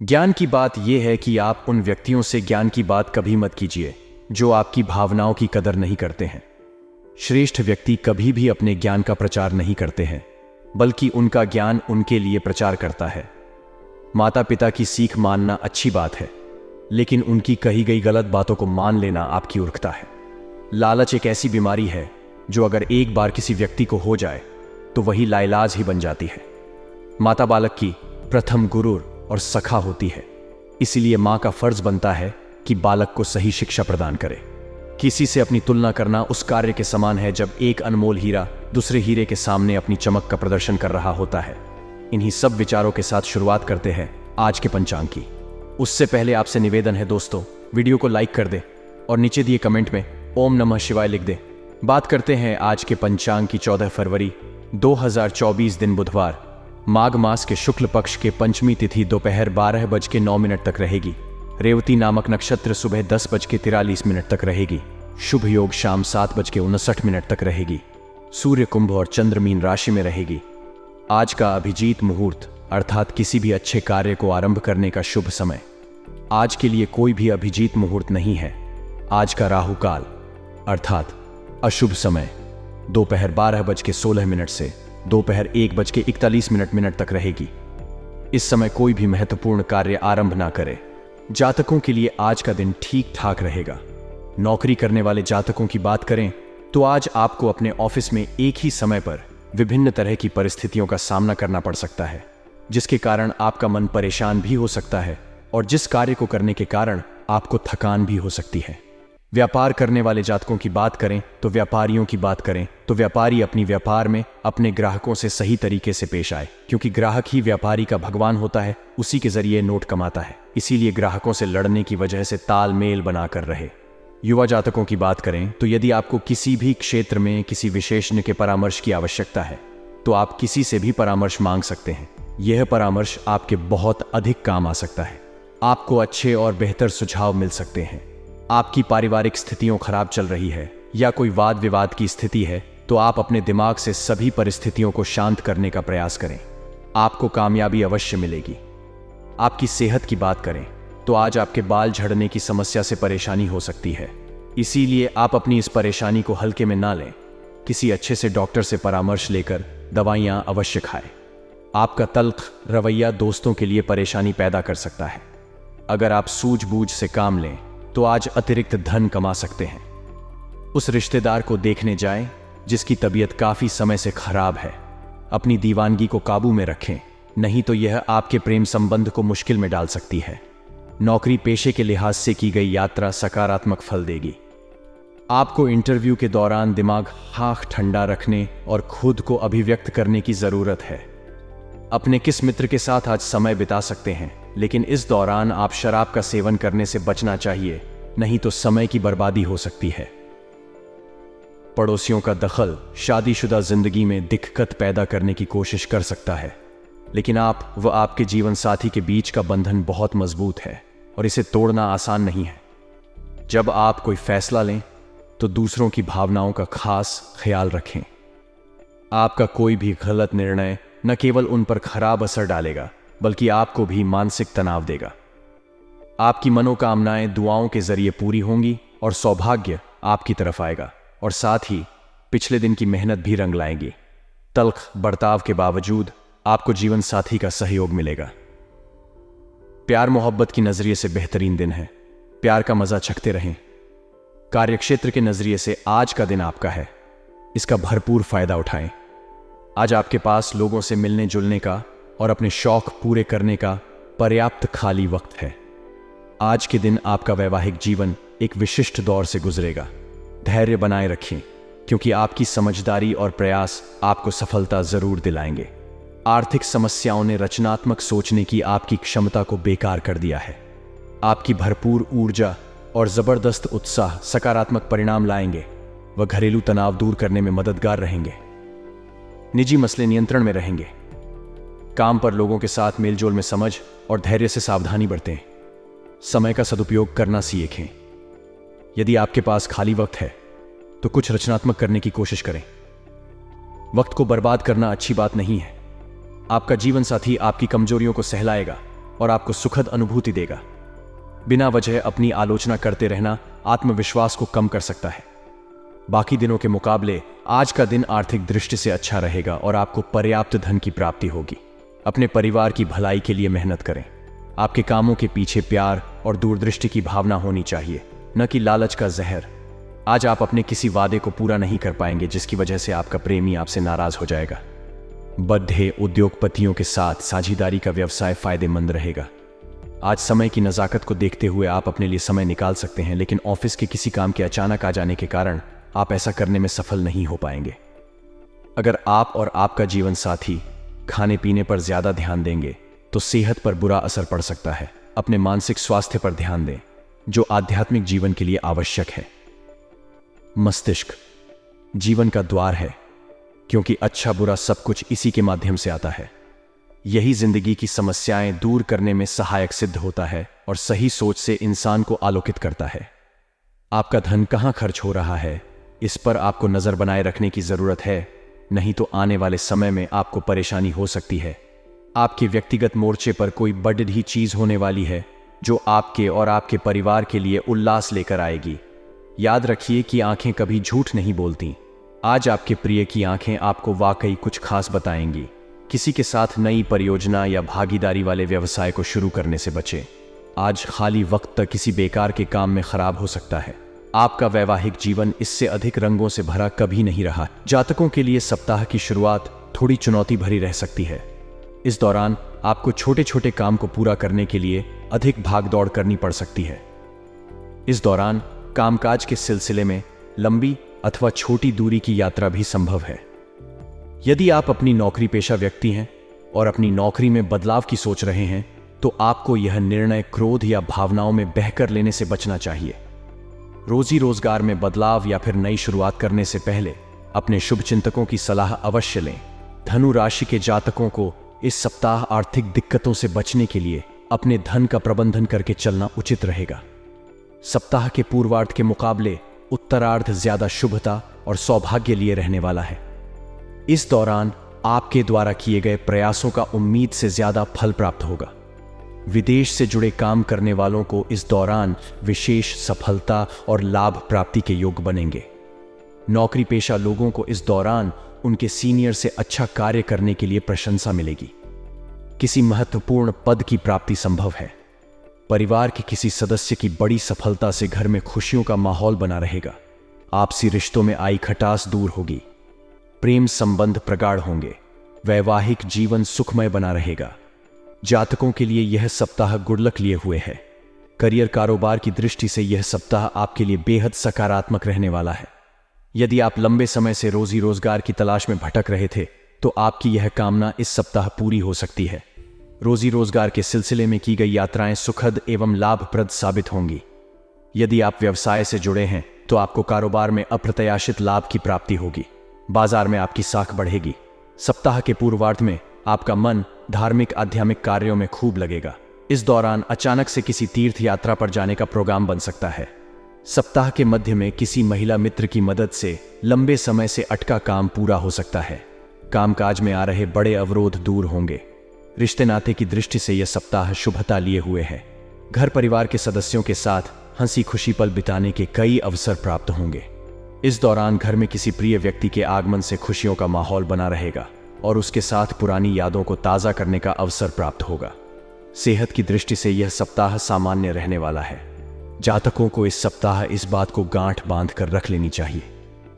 ज्ञान की बात यह है कि आप उन व्यक्तियों से ज्ञान की बात कभी मत कीजिए जो आपकी भावनाओं की कदर नहीं करते हैं। श्रेष्ठ व्यक्ति कभी भी अपने ज्ञान का प्रचार नहीं करते हैं, बल्कि उनका ज्ञान उनके लिए प्रचार करता है। माता पिता की सीख मानना अच्छी बात है, लेकिन उनकी कही गई गलत बातों को मान लेना आपकी मूर्खता है। लालच एक ऐसी बीमारी है जो अगर एक बार किसी व्यक्ति को हो जाए तो वही लाइलाज ही बन जाती है। माता बालक की प्रथम गुरु और सखा होती है, इसीलिए मां का फर्ज बनता है कि बालक को सही शिक्षा प्रदान करे। किसी से अपनी तुलना करना उस कार्य के समान है जब एक अनमोल हीरा दूसरे हीरे के सामने अपनी चमक का प्रदर्शन कर रहा होता है। इन्हीं सब विचारों के साथ शुरुआत करते हैं आज के पंचांग की। उससे पहले आपसे निवेदन है दोस्तों, वीडियो को लाइक कर दे और नीचे दिए कमेंट में ओम नमः शिवाय लिख दे। बात करते हैं आज के पंचांग की। 14 फरवरी 2024 दिन बुधवार, माघ मास के शुक्ल पक्ष के पंचमी तिथि दोपहर 12:09 तक रहेगी। रेवती नामक नक्षत्र सुबह 10:43 तक रहेगी। शुभ योग शाम 7:59 तक रहेगी। सूर्य कुंभ और चंद्र मीन राशि में रहेगी। आज का अभिजीत मुहूर्त अर्थात किसी भी अच्छे कार्य को आरंभ करने का शुभ समय। आज के लिए कोई भी अभिजीत मुहूर्त नहीं है। आज का राहु काल अर्थात अशुभ समय दोपहर 12:16 से दोपहर 1:41 तक रहेगी। इस समय कोई भी महत्वपूर्ण कार्य आरंभ ना करें। जातकों के लिए आज का दिन ठीक ठाक रहेगा। नौकरी करने वाले जातकों की बात करें तो आज आपको अपने ऑफिस में एक ही समय पर विभिन्न तरह की परिस्थितियों का सामना करना पड़ सकता है, जिसके कारण आपका मन परेशान भी हो सकता है और जिस कार्य को करने के कारण आपको थकान भी हो सकती है। व्यापार करने वाले जातकों की बात करें तो व्यापारियों की बात करें तो व्यापारी अपनी व्यापार में अपने ग्राहकों से सही तरीके से पेश आए, क्योंकि ग्राहक ही व्यापारी का भगवान होता है। उसी के जरिए नोट कमाता है, इसीलिए ग्राहकों से लड़ने की वजह से तालमेल बनाकर रहे। युवा जातकों की बात करें तो यदि आपको किसी भी क्षेत्र में किसी विशेषज्ञ के परामर्श की आवश्यकता है तो आप किसी से भी परामर्श मांग सकते हैं। यह परामर्श आपके बहुत अधिक काम आ सकता है। आपको अच्छे और बेहतर सुझाव मिल सकते हैं। आपकी पारिवारिक स्थितियों खराब चल रही है या कोई वाद विवाद की स्थिति है तो आप अपने दिमाग से सभी परिस्थितियों को शांत करने का प्रयास करें। आपको कामयाबी अवश्य मिलेगी। आपकी सेहत की बात करें तो आज आपके बाल झड़ने की समस्या से परेशानी हो सकती है, इसीलिए आप अपनी इस परेशानी को हल्के में ना लें। किसी अच्छे से डॉक्टर से परामर्श लेकर दवाइयां अवश्य खाएं। आपका तल्ख रवैया दोस्तों के लिए परेशानी पैदा कर सकता है। अगर आप सूझबूझ से काम लें तो आज अतिरिक्त धन कमा सकते हैं। उस रिश्तेदार को देखने जाएं जिसकी तबीयत काफी समय से खराब है। अपनी दीवानगी को काबू में रखें, नहीं तो यह आपके प्रेम संबंध को मुश्किल में डाल सकती है। नौकरी पेशे के लिहाज से की गई यात्रा सकारात्मक फल देगी। आपको इंटरव्यू के दौरान दिमाग हाथ ठंडा रखने और खुद को अभिव्यक्त करने की जरूरत है। अपने किस मित्र के साथ आज समय बिता सकते हैं, लेकिन इस दौरान आप शराब का सेवन करने से बचना चाहिए, नहीं तो समय की बर्बादी हो सकती है। पड़ोसियों का दखल शादीशुदा जिंदगी में दिक्कत पैदा करने की कोशिश कर सकता है, लेकिन आप व आपके जीवन साथी के बीच का बंधन बहुत मजबूत है और इसे तोड़ना आसान नहीं है। जब आप कोई फैसला लें तो दूसरों की भावनाओं का खास ख्याल रखें। आपका कोई भी गलत निर्णय न केवल उन पर खराब असर डालेगा, बल्कि आपको भी मानसिक तनाव देगा। आपकी मनोकामनाएं दुआओं के जरिए पूरी होंगी और सौभाग्य आपकी तरफ आएगा, और साथ ही पिछले दिन की मेहनत भी रंग लाएंगी। तल्ख बर्ताव के बावजूद आपको जीवन साथी का सहयोग मिलेगा। प्यार मोहब्बत की नजरिए से बेहतरीन दिन है। प्यार का मजा चखते रहें। कार्यक्षेत्र के नजरिए से आज का दिन आपका है, इसका भरपूर फायदा उठाएं। आज आपके पास लोगों से मिलने जुलने का और अपने शौक पूरे करने का पर्याप्त खाली वक्त है। आज के दिन आपका वैवाहिक जीवन एक विशिष्ट दौर से गुजरेगा। धैर्य बनाए रखें, क्योंकि आपकी समझदारी और प्रयास आपको सफलता जरूर दिलाएंगे। आर्थिक समस्याओं ने रचनात्मक सोचने की आपकी क्षमता को बेकार कर दिया है। आपकी भरपूर ऊर्जा और जबरदस्त उत्साह सकारात्मक परिणाम लाएंगे व घरेलू तनाव दूर करने में मददगार रहेंगे। निजी मसले नियंत्रण में रहेंगे। काम पर लोगों के साथ मेलजोल में समझ और धैर्य से सावधानी बरतें। समय का सदुपयोग करना सीखें। यदि आपके पास खाली वक्त है तो कुछ रचनात्मक करने की कोशिश करें। वक्त को बर्बाद करना अच्छी बात नहीं है। आपका जीवन साथी आपकी कमजोरियों को सहलाएगा और आपको सुखद अनुभूति देगा। बिना वजह अपनी आलोचना करते रहना आत्मविश्वास को कम कर सकता है। बाकी दिनों के मुकाबले आज का दिन आर्थिक दृष्टि से अच्छा रहेगा और आपको पर्याप्त धन की प्राप्ति होगी। अपने परिवार की भलाई के लिए मेहनत करें। आपके कामों के पीछे प्यार और दूरदृष्टि की भावना होनी चाहिए, न कि लालच का जहर। आज आप अपने किसी वादे को पूरा नहीं कर पाएंगे, जिसकी वजह से आपका प्रेमी आपसे नाराज हो जाएगा। बड़े उद्योगपतियों के साथ साझेदारी का व्यवसाय फायदेमंद रहेगा। आज समय की नज़ाकत को देखते हुए आप अपने लिए समय निकाल सकते हैं, लेकिन ऑफिस के किसी काम के अचानक आ जाने के कारण आप ऐसा करने में सफल नहीं हो पाएंगे। अगर आप और आपका जीवन साथी खाने पीने पर ज्यादा ध्यान देंगे तो सेहत पर बुरा असर पड़ सकता है। अपने मानसिक स्वास्थ्य पर ध्यान दें, जो आध्यात्मिक जीवन के लिए आवश्यक है। मस्तिष्क जीवन का द्वार है, क्योंकि अच्छा बुरा सब कुछ इसी के माध्यम से आता है। यही जिंदगी की समस्याएं दूर करने में सहायक सिद्ध होता है और सही सोच से इंसान को आलोकित करता है। आपका धन कहां खर्च हो रहा है, इस पर आपको नजर बनाए रखने की जरूरत है, नहीं तो आने वाले समय में आपको परेशानी हो सकती है। आपके व्यक्तिगत मोर्चे पर कोई बड़ी चीज होने वाली है जो आपके और आपके परिवार के लिए उल्लास लेकर आएगी। याद रखिए कि आंखें कभी झूठ नहीं बोलती। आज आपके प्रिय की आंखें आपको वाकई कुछ खास बताएंगी। किसी के साथ नई परियोजना या भागीदारी वाले व्यवसाय को शुरू करने से बचें। आज खाली वक्त तक किसी बेकार के काम में खराब हो सकता है। आपका वैवाहिक जीवन इससे अधिक रंगों से भरा कभी नहीं रहा। जातकों के लिए सप्ताह की शुरुआत थोड़ी चुनौती भरी रह सकती है। इस दौरान आपको छोटे छोटे काम को पूरा करने के लिए अधिक भागदौड़ करनी पड़ सकती है। इस दौरान कामकाज के सिलसिले में लंबी अथवा छोटी दूरी की यात्रा भी संभव है। यदि आप अपनी नौकरी पेशा व्यक्ति हैं और अपनी नौकरी में बदलाव की सोच रहे हैं, तो आपको यह निर्णय क्रोध या भावनाओं में बहकर लेने से बचना चाहिए। रोजी रोजगार में बदलाव या फिर नई शुरुआत करने से पहले अपने शुभचिंतकों की सलाह अवश्य लें। धनु राशि के जातकों को इस सप्ताह आर्थिक दिक्कतों से बचने के लिए अपने धन का प्रबंधन करके चलना उचित रहेगा। सप्ताह के पूर्वार्ध के मुकाबले उत्तरार्ध ज्यादा शुभता और सौभाग्य लिए रहने वाला है। इस दौरान आपके द्वारा किए गए प्रयासों का उम्मीद से ज्यादा फल प्राप्त होगा। विदेश से जुड़े काम करने वालों को इस दौरान विशेष सफलता और लाभ प्राप्ति के योग बनेंगे। नौकरी पेशा लोगों को इस दौरान उनके सीनियर से अच्छा कार्य करने के लिए प्रशंसा मिलेगी। किसी महत्वपूर्ण पद की प्राप्ति संभव है। परिवार के किसी सदस्य की बड़ी सफलता से घर में खुशियों का माहौल बना रहेगा। आपसी रिश्तों में आई खटास दूर होगी। प्रेम संबंध प्रगाढ़ होंगे। वैवाहिक जीवन सुखमय बना रहेगा। जातकों के लिए यह सप्ताह गुडलक लिए हुए है। करियर कारोबार की दृष्टि से यह सप्ताह आपके लिए बेहद सकारात्मक रहने वाला है। यदि आप लंबे समय से रोजी रोजगार की तलाश में भटक रहे थे, तो आपकी यह कामना इस सप्ताह पूरी हो सकती है। रोजी रोजगार के सिलसिले में की गई यात्राएं सुखद एवं लाभप्रद साबित होंगी। यदि आप व्यवसाय से जुड़े हैं, तो आपको कारोबार में अप्रत्याशित लाभ की प्राप्ति होगी। बाजार में आपकी साख बढ़ेगी। सप्ताह के पूर्वार्ध में आपका मन धार्मिक आध्यात्मिक कार्यों में खूब लगेगा। इस दौरान अचानक से किसी तीर्थ यात्रा पर जाने का प्रोग्राम बन सकता है। सप्ताह के मध्य में किसी महिला मित्र की मदद से लंबे समय से अटका काम पूरा हो सकता है। कामकाज में आ रहे बड़े अवरोध दूर होंगे। रिश्ते नाते की दृष्टि से यह सप्ताह शुभता लिए हुए है। घर परिवार के सदस्यों के साथ हंसी खुशी पल बिताने के कई अवसर प्राप्त होंगे। इस दौरान घर में किसी प्रिय व्यक्ति के आगमन से खुशियों का माहौल बना रहेगा और उसके साथ पुरानी यादों को ताज़ा करने का अवसर प्राप्त होगा। सेहत की दृष्टि से यह सप्ताह सामान्य रहने वाला है। जातकों को इस सप्ताह इस बात को गांठ बांध कर रख लेनी चाहिए।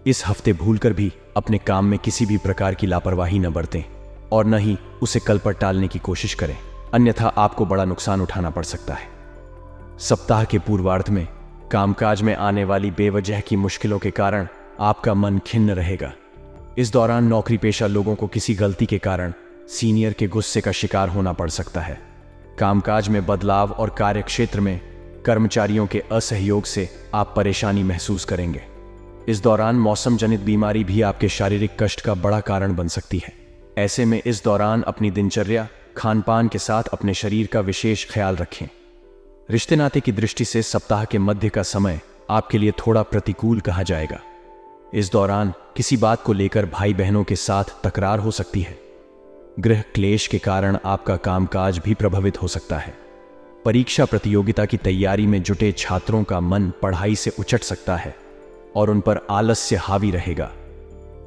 इस हफ्ते भूलकर भी अपने काम में किसी भी प्रकार की लापरवाही न बरतें और न ही उसे कल पर टालने की कोशिश करें, अन्यथा आपको बड़ा नुकसान उठाना पड़ सकता है। सप्ताह के पूर्वार्ध में कामकाज में आने वाली बेवजह की मुश्किलों के कारण आपका मन खिन्न रहेगा। इस दौरान नौकरी पेशा लोगों को किसी गलती के कारण सीनियर के गुस्से का शिकार होना पड़ सकता है। कामकाज में बदलाव और कार्यक्षेत्र में कर्मचारियों के असहयोग से आप परेशानी महसूस करेंगे। इस दौरान मौसम जनित बीमारी भी आपके शारीरिक कष्ट का बड़ा कारण बन सकती है। ऐसे में इस दौरान अपनी दिनचर्या खानपान के साथ अपने शरीर का विशेष ख्याल रखें। रिश्ते नाते की दृष्टि से सप्ताह के मध्य का समय आपके लिए थोड़ा प्रतिकूल कहा जाएगा। इस दौरान किसी बात को लेकर भाई बहनों के साथ तकरार हो सकती है। गृह क्लेश के कारण आपका कामकाज भी प्रभावित हो सकता है। परीक्षा प्रतियोगिता की तैयारी में जुटे छात्रों का मन पढ़ाई से उचट सकता है और उन पर आलस्य हावी रहेगा।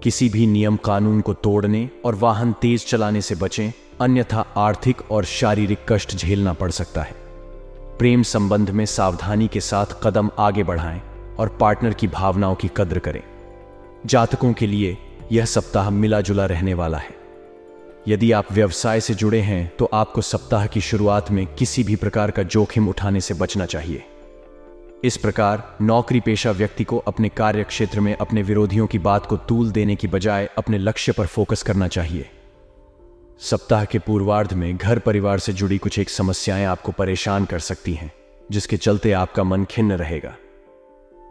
किसी भी नियम कानून को तोड़ने और वाहन तेज चलाने से बचें, अन्यथा आर्थिक और शारीरिक कष्ट झेलना पड़ सकता है। प्रेम संबंध में सावधानी के साथ कदम आगे बढ़ाएं और पार्टनर की भावनाओं की कद्र करें। जातकों के लिए यह सप्ताह मिला जुला रहने वाला है। यदि आप व्यवसाय से जुड़े हैं तो आपको सप्ताह की शुरुआत में किसी भी प्रकार का जोखिम उठाने से बचना चाहिए। इस प्रकार नौकरी पेशा व्यक्ति को अपने कार्य क्षेत्र में अपने विरोधियों की बात को तूल देने की बजाय अपने लक्ष्य पर फोकस करना चाहिए। सप्ताह के पूर्वार्ध में घर परिवार से जुड़ी कुछ एक समस्याएं आपको परेशान कर सकती हैं, जिसके चलते आपका मन खिन्न रहेगा।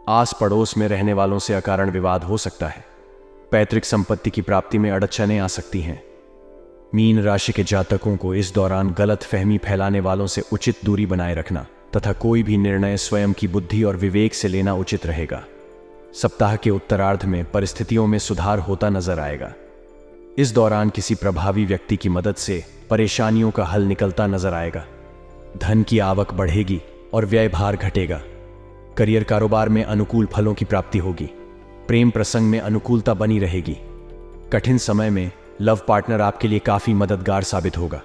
आस पड़ोस में रहने वालों से अकारण विवाद हो सकता है। पैतृक संपत्ति की प्राप्ति में अड़चनें आ सकती हैं। मीन राशि के जातकों को इस दौरान गलत फहमी फैलाने वालों से उचित दूरी बनाए रखना तथा कोई भी निर्णय स्वयं की बुद्धि और विवेक से लेना उचित रहेगा। सप्ताह के उत्तरार्ध में परिस्थितियों में सुधार होता नजर आएगा। इस दौरान किसी प्रभावी व्यक्ति की मदद से परेशानियों का हल निकलता नजर आएगा। धन की आवक बढ़ेगी और व्यय भार घटेगा। करियर कारोबार में अनुकूल फलों की प्राप्ति होगी। प्रेम प्रसंग में अनुकूलता बनी रहेगी। कठिन समय में लव पार्टनर आपके लिए काफी मददगार साबित होगा।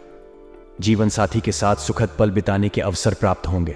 जीवन साथी के साथ सुखद पल बिताने के अवसर प्राप्त होंगे।